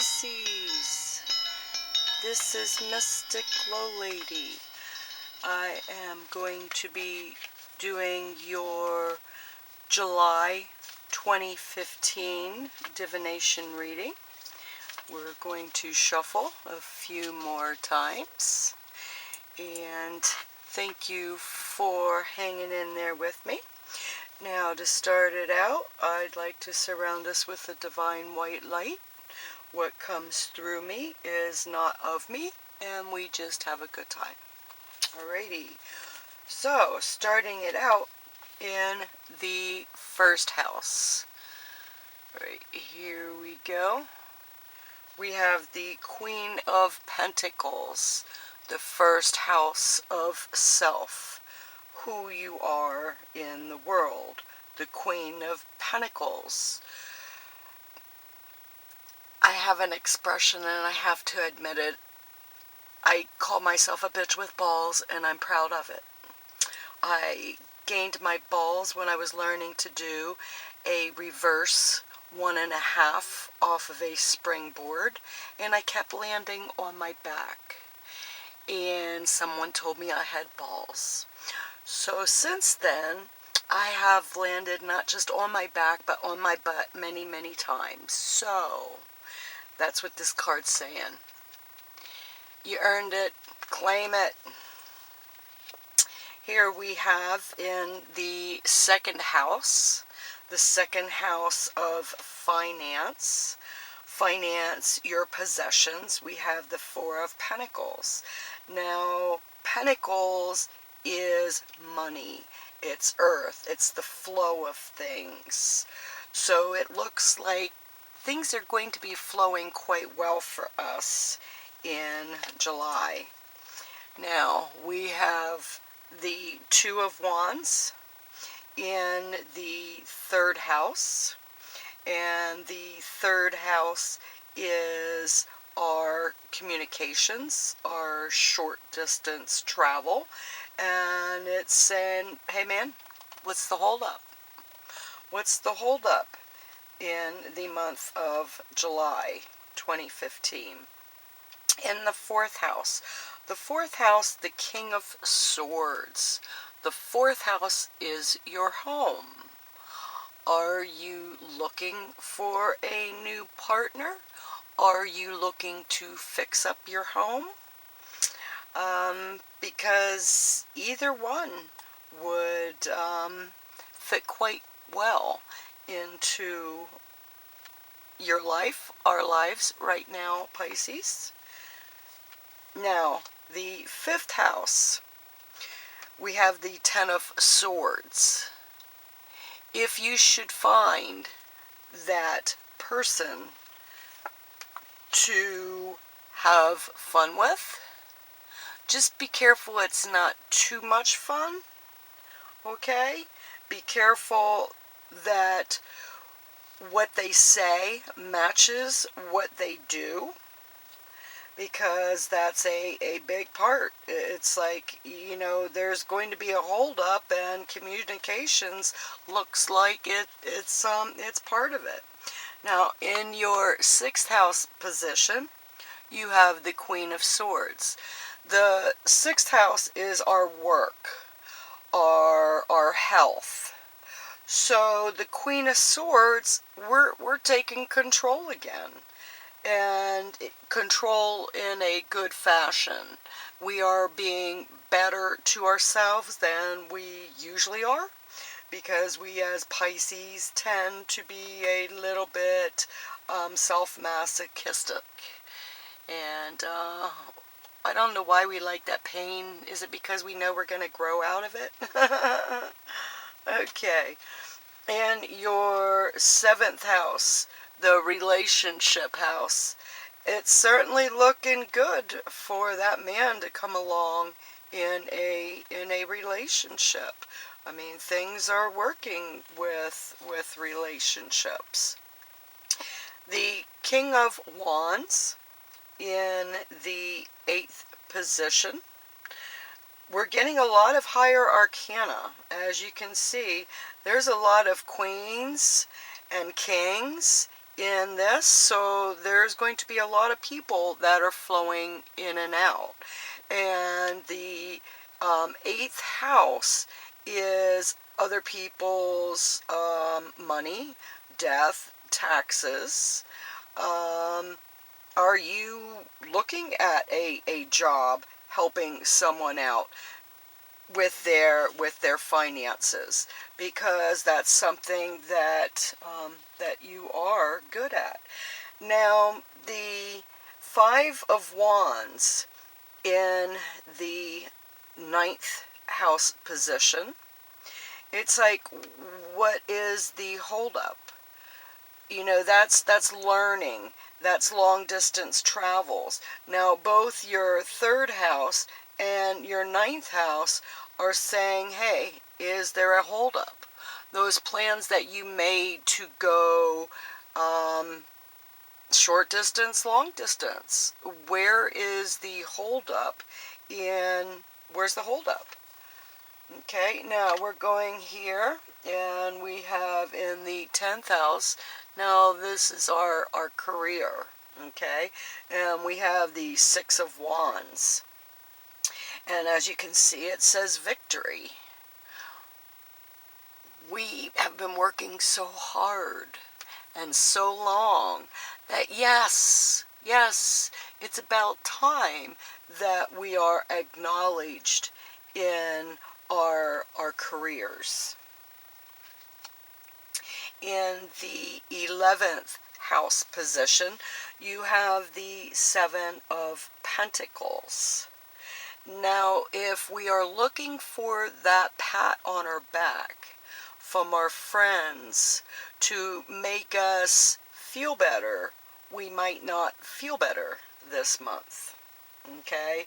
Pisces, this is Mystic GLoLady. I am going to be doing your July 2015 divination reading. We're going to shuffle a few more times, and thank you for hanging in there with me. Now, to start it out, I'd like to surround us with the divine white light. What comes through me is not of me, and we just have a good time. Alrighty, so starting it out in the first house. Right here we go. We have the Queen of Pentacles, the first house of self, who you are in the world, the Queen of Pentacles. I have an expression, and I have to admit it. I call myself a bitch with balls, and I'm proud of it. I gained my balls when I was learning to do a reverse 1.5 off of a springboard, and I kept landing on my back. And someone told me I had balls. So since then, I have landed not just on my back, but on my butt many, many times. So that's what this card's saying. You earned it. Claim it. Here we have in the second house of finance. Finance your possessions. We have the Four of Pentacles. Now, Pentacles is money. It's earth. It's the flow of things. So it looks like things are going to be flowing quite well for us in July. Now, we have the Two of Wands in the third house, and the third house is our communications, our short distance travel, and it's saying, hey man, what's the holdup? What's the holdup in the month of July 2015? In the fourth house, the King of Swords. The fourth house is your home. Are you looking for a new partner? Are you looking to fix up your home? Because either one would fit quite well into your life, our lives right now, Pisces. Now, the fifth house, we have the Ten of Swords. If you should find that person to have fun with, just be careful it's not too much fun, okay? Be careful that what they say matches what they do, because that's a big part. It's like, you know, there's going to be a holdup, and communications looks like it's part of it. Now, in your sixth house position, you have the Queen of Swords. The sixth house is our work, our health. So the Queen of Swords, we're taking control again. And control in a good fashion. We are being better to ourselves than we usually are, because we as Pisces tend to be a little bit self-masochistic. And I don't know why we like that pain. Is it because we know we're going to grow out of it? Okay. And your seventh house, the relationship house, it's certainly looking good for that man to come along in a relationship. I mean, things are working with relationships. The King of Wands in the eighth position. We're getting a lot of higher arcana. As you can see, there's a lot of queens and kings in this, so there's going to be a lot of people that are flowing in and out. And the eighth house is other people's money, death, taxes. Are you looking at a job helping someone out with their finances, because that's something that that you are good at? Now, the Five of Wands in the ninth house position, it's like, what is the holdup? You know, that's learning, that's long distance travels. Now, both your third house and your ninth house are saying, hey, is there a holdup? Those plans that you made to go short distance, long distance, where is the holdup in, where's the holdup? Okay, now we're going here, and we have in the 10th house, now this is our career, okay, and we have the Six of Wands, and as you can see, it says victory. We have been working so hard and so long that yes, it's about time that we are acknowledged in our careers. In the 11th house position, you have the Seven of Pentacles. Now, if we are looking for that pat on our back from our friends to make us feel better, we might not feel better this month. Okay?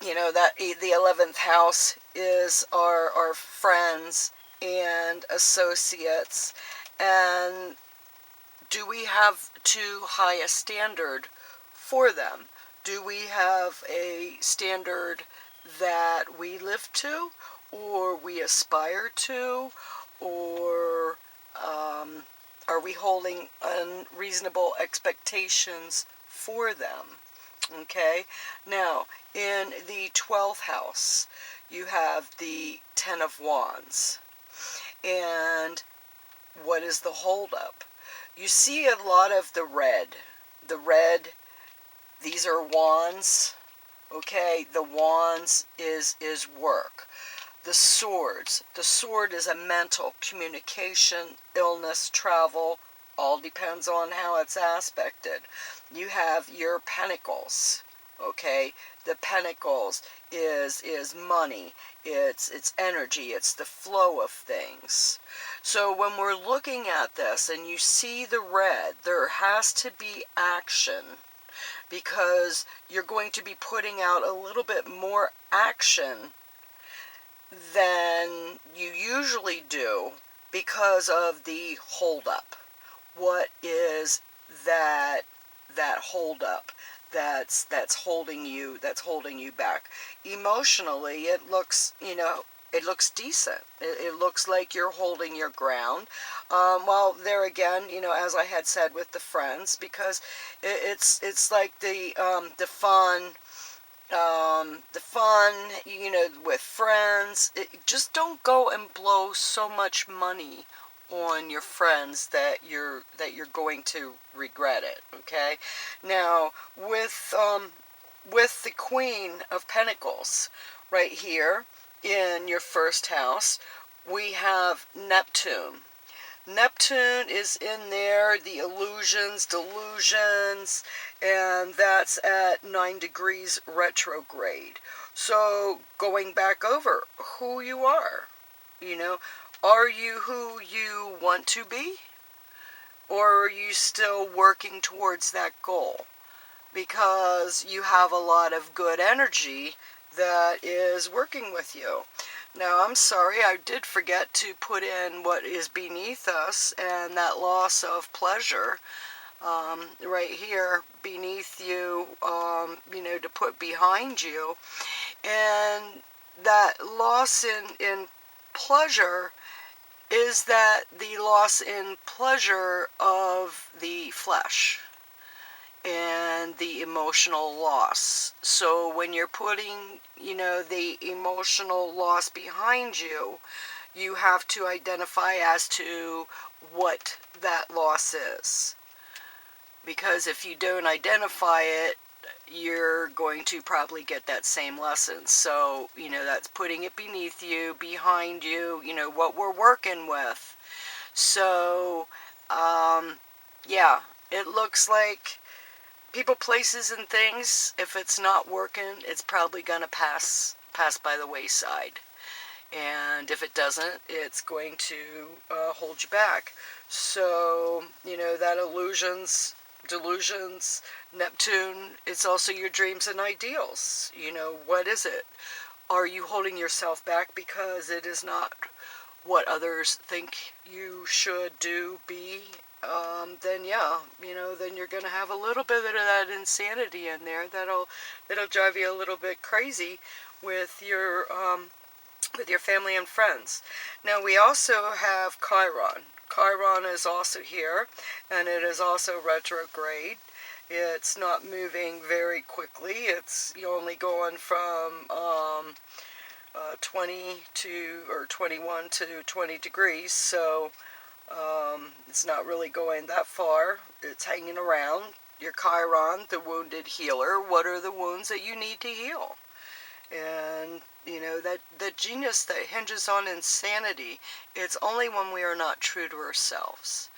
You know, that the 11th house is our friends and associates. And do we have too high a standard for them? Do we have a standard that we live to, or we aspire to, or are we holding unreasonable expectations for them? Okay, now in the 12th house, you have the Ten of Wands. And what is the holdup? You see a lot of the red. The red, these are wands. Okay, the wands is work. The swords. The sword is a mental communication, illness, travel. All depends on how it's aspected. You have your pentacles. Okay, the pentacles is money. It's energy. It's the flow of things. So when we're looking at this and you see the red, there has to be action, because you're going to be putting out a little bit more action than you usually do because of the holdup. What is that holdup that's holding you back? Emotionally, it looks, you know, it looks decent. It looks like you're holding your ground. Well, there again, you know, as I had said with the friends, because it's like the fun, you know, with friends. Just don't go and blow so much money on your friends that you're going to regret it. Okay, now with the Queen of Pentacles right here in your first house, we have Neptune. Neptune is in there, the illusions, delusions, and that's at 9 degrees retrograde. So going back over who you are, you know, are you who you want to be? Or are you still working towards that goal? Because you have a lot of good energy that is working with you. Now, I'm sorry, I did forget to put in what is beneath us, and that loss of pleasure right here beneath you, you know, to put behind you. And that loss in pleasure is that the loss in pleasure of the flesh and the emotional loss. So when you're putting, the emotional loss behind you, you have to identify as to what that loss is. Because if you don't identify it, you're going to probably get that same lesson. So, that's putting it beneath you, behind you, what we're working with. So, yeah, it looks like people, places, and things, if it's not working, it's probably going to pass by the wayside. And if it doesn't, it's going to hold you back. So, that delusions, Neptune, it's also your dreams and ideals. What is it? Are you holding yourself back because it is not what others think you should do, be? Then yeah, then you're going to have a little bit of that insanity in there that'll drive you a little bit crazy with your family and friends. Now we also have Chiron. Chiron is also here, and it is also retrograde. It's not moving very quickly. It's only going from 20 to, or 21 to 20 degrees, so it's not really going that far. It's hanging around. Your Chiron, the wounded healer. What are the wounds that you need to heal? And, that genius that hinges on insanity, it's only when we are not true to ourselves.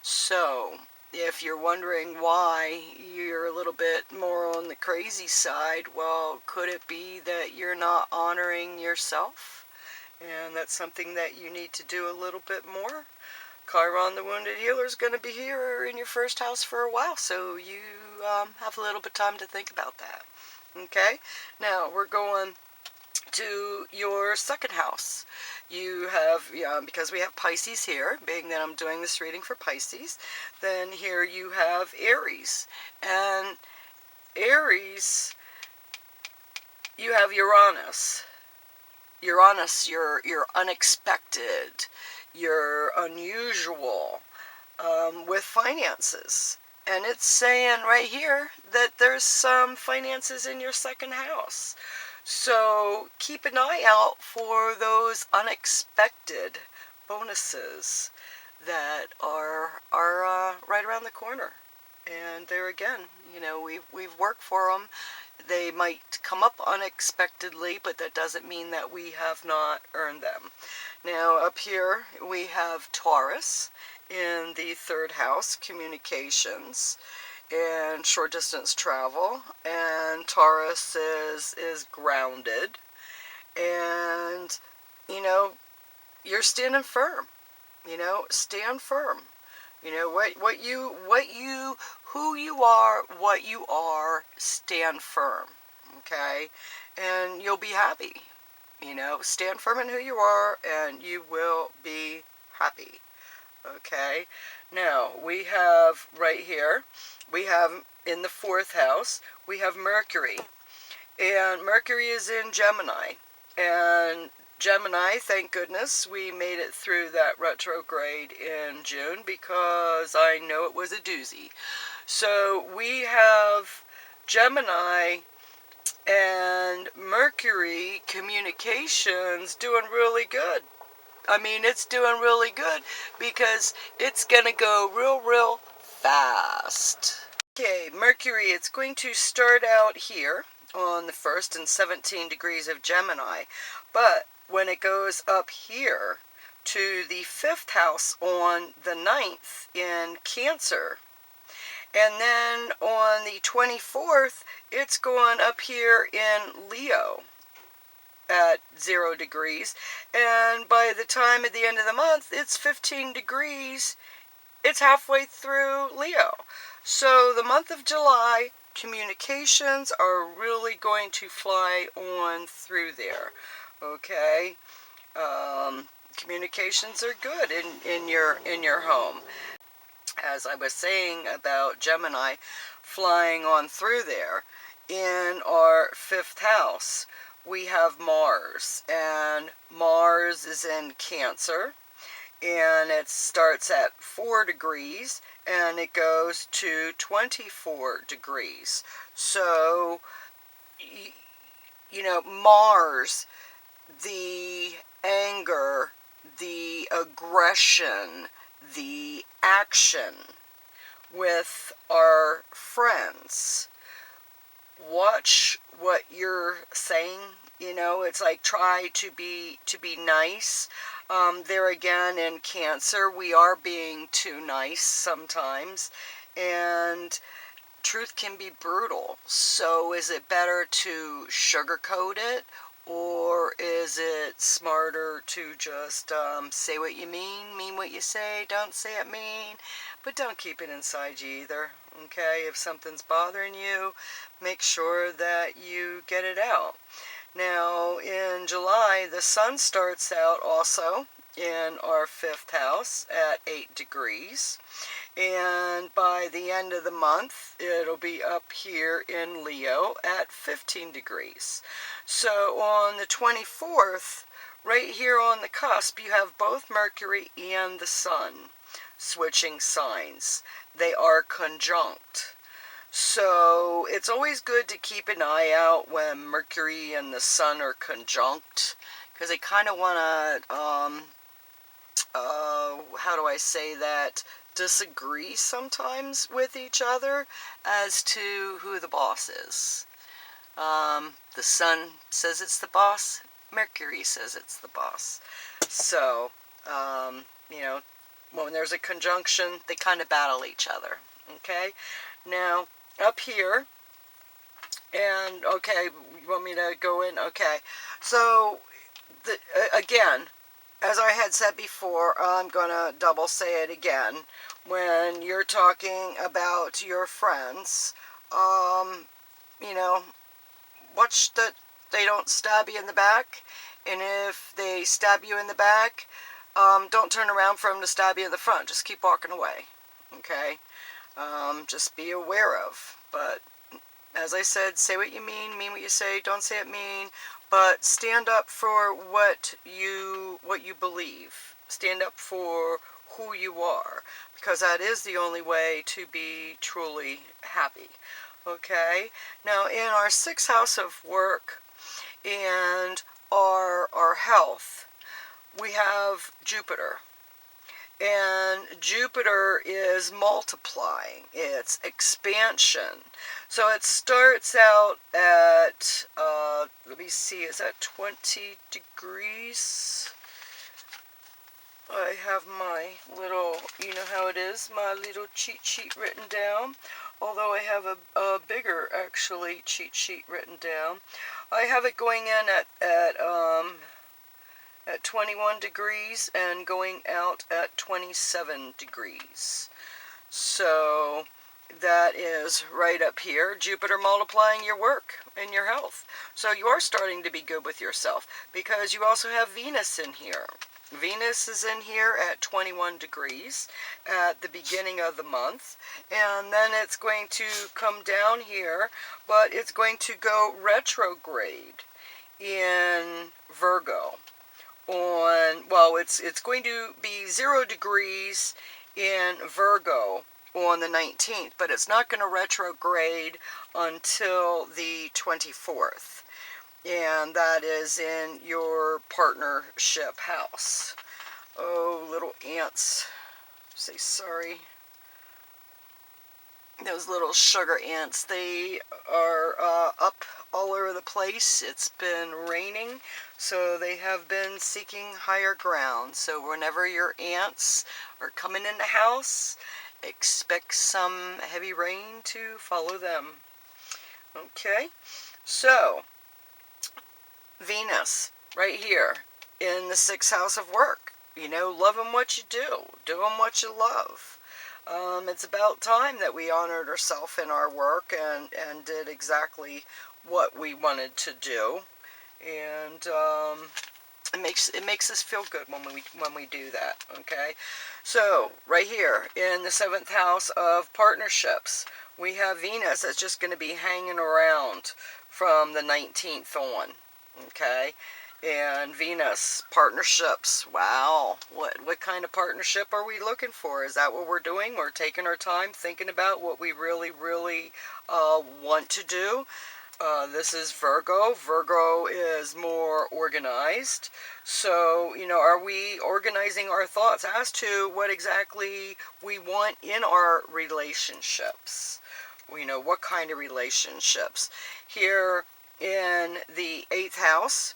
So, if you're wondering why you're a little bit more on the crazy side, well, could it be that you're not honoring yourself? And that's something that you need to do a little bit more. Chiron, the Wounded Healer, is going to be here in your first house for a while, so you have a little bit of time to think about that. Okay? Now, we're going to your second house. You have, because we have Pisces here, being that I'm doing this reading for Pisces, then here you have Aries. And Aries, you have Uranus. Uranus, you're unexpected, you're unusual with finances. And it's saying right here that there's some finances in your second house. So keep an eye out for those unexpected bonuses that are right around the corner. And there again, we've worked for them. They might come up unexpectedly, but that doesn't mean that we have not earned them. Now up here we have Taurus in the third house, communications and short distance travel, and Taurus is grounded, and you're standing firm. Stand firm. Who you are, what you are, stand firm. Okay? And you'll be happy. Stand firm in who you are, and you will be happy. Okay? Now, we have right here, we have in the fourth house, we have Mercury. And Mercury is in Gemini. And Gemini, thank goodness, we made it through that retrograde in June, because I know it was a doozy. So we have Gemini and Mercury communications doing really good. I mean, it's doing really good because it's going to go real fast. Okay, Mercury, it's going to start out here on the 1st and 17 degrees of Gemini, but when it goes up here to the 5th house on the 9th in Cancer, and then on the 24th, it's going up here in Leo at 0 degrees, and by the time at the end of the month, it's 15 degrees. It's halfway through Leo. So the month of July, communications are really going to fly on through there. Okay? Communications are good in your home. As I was saying about Gemini flying on through there, in our 5th house, we have Mars, and Mars is in Cancer, and it starts at 4 degrees and it goes to 24 degrees. So, you know, Mars, the anger, the aggression, the action with our friends. Watch what you're saying. You know, it's like try to be nice. There again, in Cancer, we are being too nice sometimes, and truth can be brutal. So is it better to sugarcoat it, or is it smarter to just say what you mean what you say, don't say it mean, but don't keep it inside you either, okay? If something's bothering you, make sure that you get it out. Now, in July, the sun starts out also in our 5th house at 8 degrees. And by the end of the month, it'll be up here in Leo at 15 degrees. So on the 24th, right here on the cusp, you have both Mercury and the Sun switching signs. They are conjunct. So it's always good to keep an eye out when Mercury and the Sun are conjunct, because they kind of want to, how do I say that, disagree sometimes with each other as to who the boss is. The Sun says it's the boss, Mercury says it's the boss. So, you know, when there's a conjunction, they kind of battle each other. Okay? Now, up here, and okay, you want me to go in? Okay. So, again, as I had said before, I'm going to double say it again. When you're talking about your friends, you know, watch that they don't stab you in the back. And if they stab you in the back, don't turn around for them to stab you in the front. Just keep walking away. Okay? Just be aware of. But as I said, say what you mean what you say, don't say it mean. But stand up for what you believe. Stand up for who you are, because that is the only way to be truly happy. Okay? Now, in our 6th house of work and our health, we have Jupiter. And Jupiter is multiplying, it's expansion. So it starts out at, let me see, is that 20 degrees? I have my little, you know how it is, my little cheat sheet written down. Although I have a bigger, actually, cheat sheet written down. I have it going in at 21 degrees and going out at 27 degrees. So that is right up here. Jupiter multiplying your work and your health. So you are starting to be good with yourself, because you also have Venus in here. Venus is in here at 21 degrees at the beginning of the month, and then it's going to come down here, but it's going to go retrograde in Virgo. It's going to be 0 degrees in Virgo on the 19th, but it's not going to retrograde until the 24th. And that is in your partnership house. Oh, little ants. Say sorry. Those little sugar ants, they are up all over the place. It's been raining, so they have been seeking higher ground. So whenever your ants are coming in the house, expect some heavy rain to follow them. Okay, so Venus, right here, in the 6th house of work. You know, loving what you do, doing what you love. It's about time that we honored ourselves in our work and did exactly what we wanted to do. And it makes us feel good when we do that. Okay, so right here in the 7th house of partnerships, we have Venus that's just going to be hanging around from the 19th on. Okay, And Venus, partnerships. Wow, what kind of partnership are we looking for? Is that what we're doing? We're taking our time thinking about what we really want to do. This is Virgo. Virgo is more organized. So, are we organizing our thoughts as to what exactly we want in our relationships? What kind of relationships? Here in the 8th house,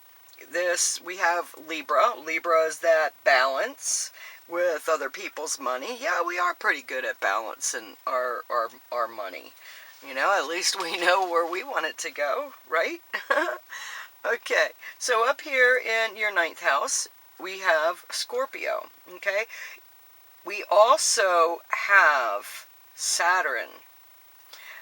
we have Libra. Libra is that balance with other people's money. Yeah, we are pretty good at balancing our money. At least we know where we want it to go, right? Okay, so up here in your 9th house, we have Scorpio, okay? We also have Saturn.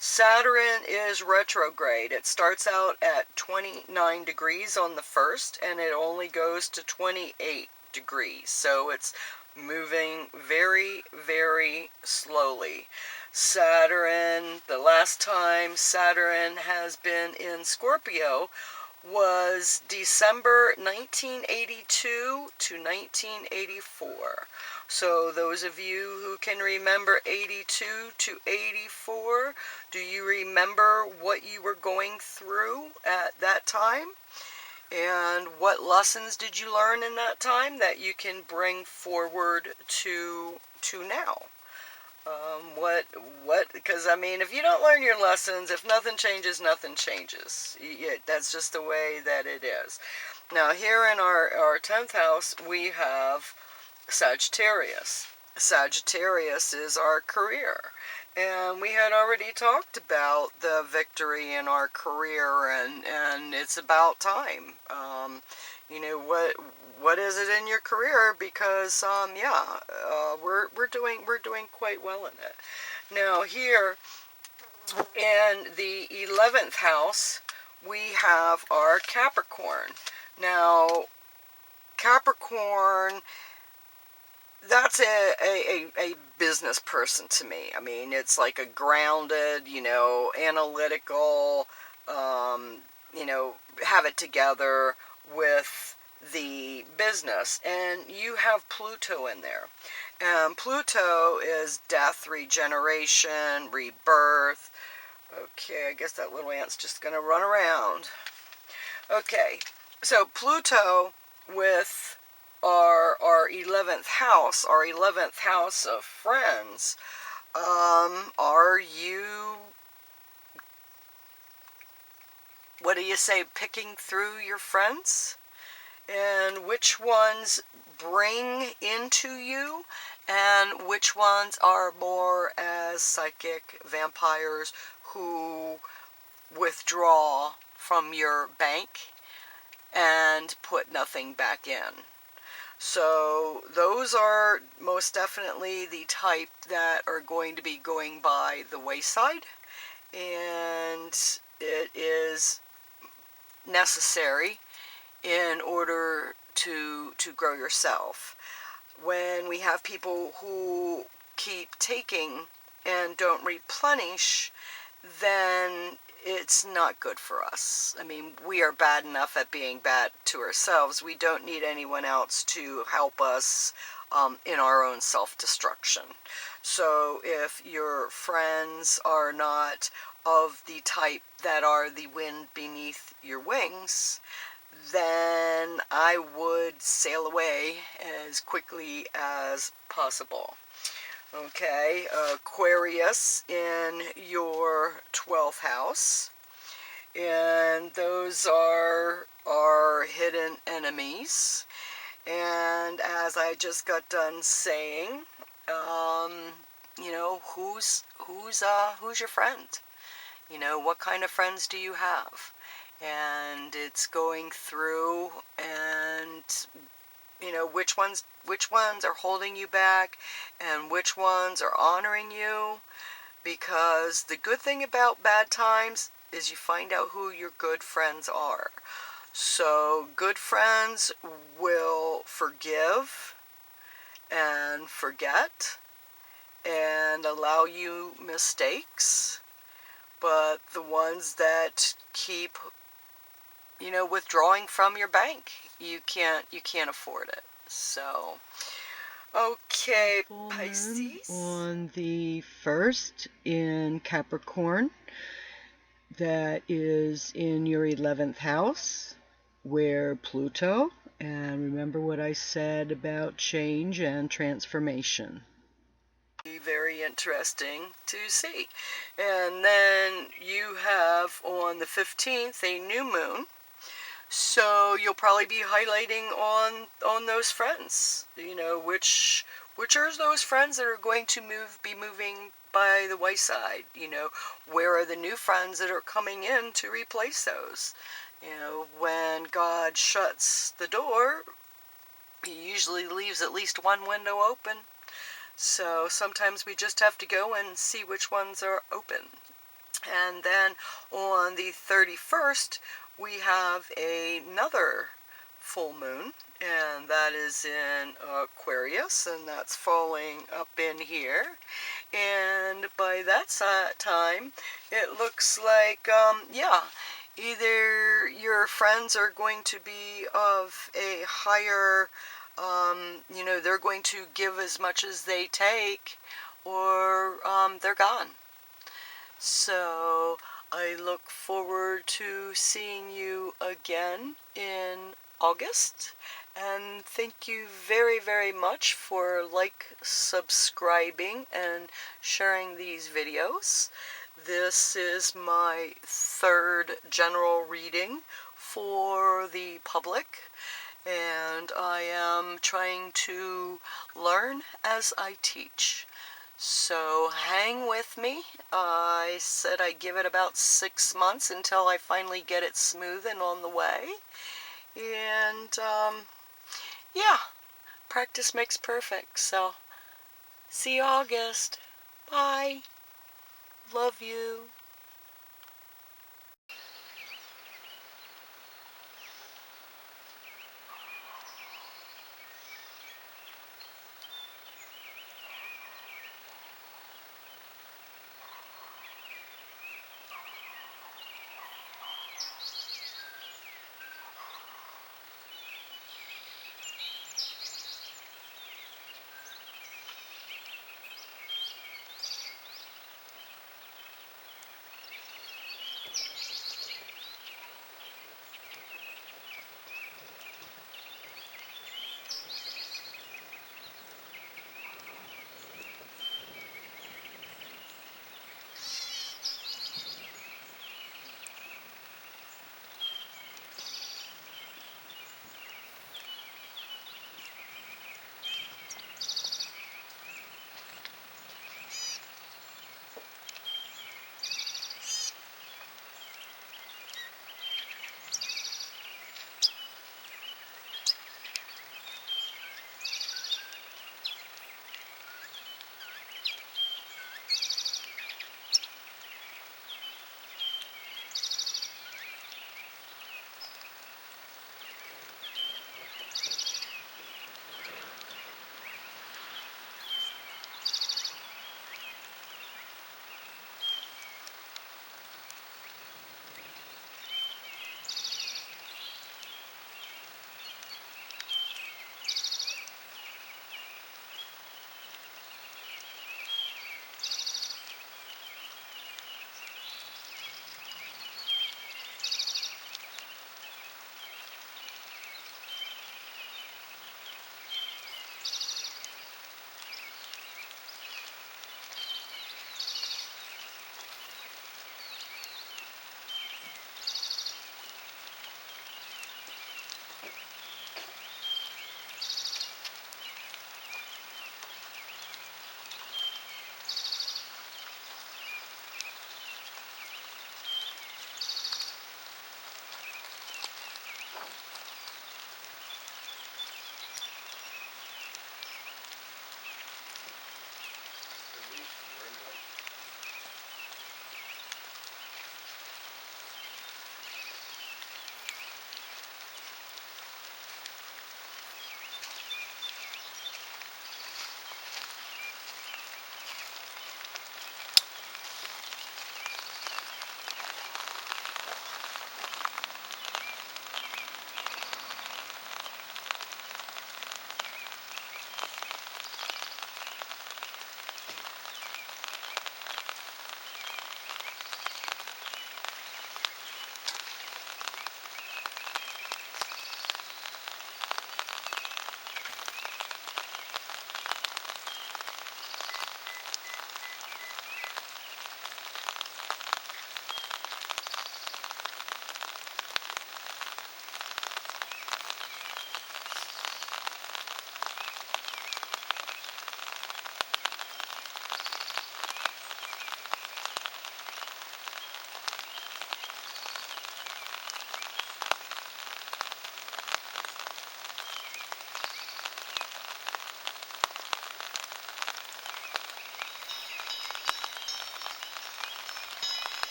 Saturn is retrograde. It starts out at 29 degrees on the 1st, and it only goes to 28 degrees. So it's moving very, very slowly. Saturn, the last time Saturn has been in Scorpio was December 1982 to 1984. So those of you who can remember 82 to 84, do you remember what you were going through at that time? And what lessons did you learn in that time that you can bring forward to now? Because if you don't learn your lessons, if nothing changes, nothing changes. That's just the way that it is. Now, here in our 10th house, we have Sagittarius. Sagittarius is our career. And we had already talked about the victory in our career, and it's about time. What is it in your career? Because we're doing quite well in it. Now here in the 11th house, we have our Capricorn. Now Capricorn, that's a business person to me. It's like a grounded, analytical, have it together with the business. And you have Pluto in there. And Pluto is death, regeneration, rebirth. Okay, I guess that little ant's just going to run around. Okay, so Pluto with our 11th house, of friends, are you, what do you say, picking through your friends? And which ones bring into you, and which ones are more as psychic vampires who withdraw from your bank and put nothing back in. So those are most definitely the type that are going to be going by the wayside, and it is necessary in order to grow yourself. When we have people who keep taking and don't replenish, then it's not good for us. We are bad enough at being bad to ourselves. We don't need anyone else to help us in our own self-destruction. So if your friends are not of the type that are the wind beneath your wings, then I would sail away as quickly as possible. Okay, Aquarius in your 12th house, and those are our hidden enemies. And as I just got done saying, who's your friend? What kind of friends do you have? And it's going through, and which ones are holding you back and which ones are honoring you. Because the good thing about bad times is you find out who your good friends are. So good friends will forgive and forget and allow you mistakes, but the ones that keep you know, withdrawing from your bank. You can't afford it. So, okay, Full Pisces. moon on the 1st in Capricorn. That is in your 11th house, where Pluto, and remember what I said about change and transformation. Very interesting to see. And then you have on the 15th a new moon. So you'll probably be highlighting on those friends. You know, which are those friends that are going to be moving by the wayside? You know, where are the new friends that are coming in to replace those? You know, when God shuts the door, he usually leaves at least one window open. So sometimes we just have to go and see which ones are open. And then on the 31st, we have another full moon, and that is in Aquarius, and that's falling up in here. And by that time, it looks like, yeah, either your friends are going to be of a higher, you know, they're going to give as much as they take, or they're gone. So I look forward to seeing you again in August. And thank you very, very much for subscribing, and sharing these videos. This is my 3rd general reading for the public, and I am trying to learn as I teach. So hang with me. I said I'd give it about 6 months until I finally get it smooth and on the way. And yeah, practice makes perfect. So see you August. Bye. Love you.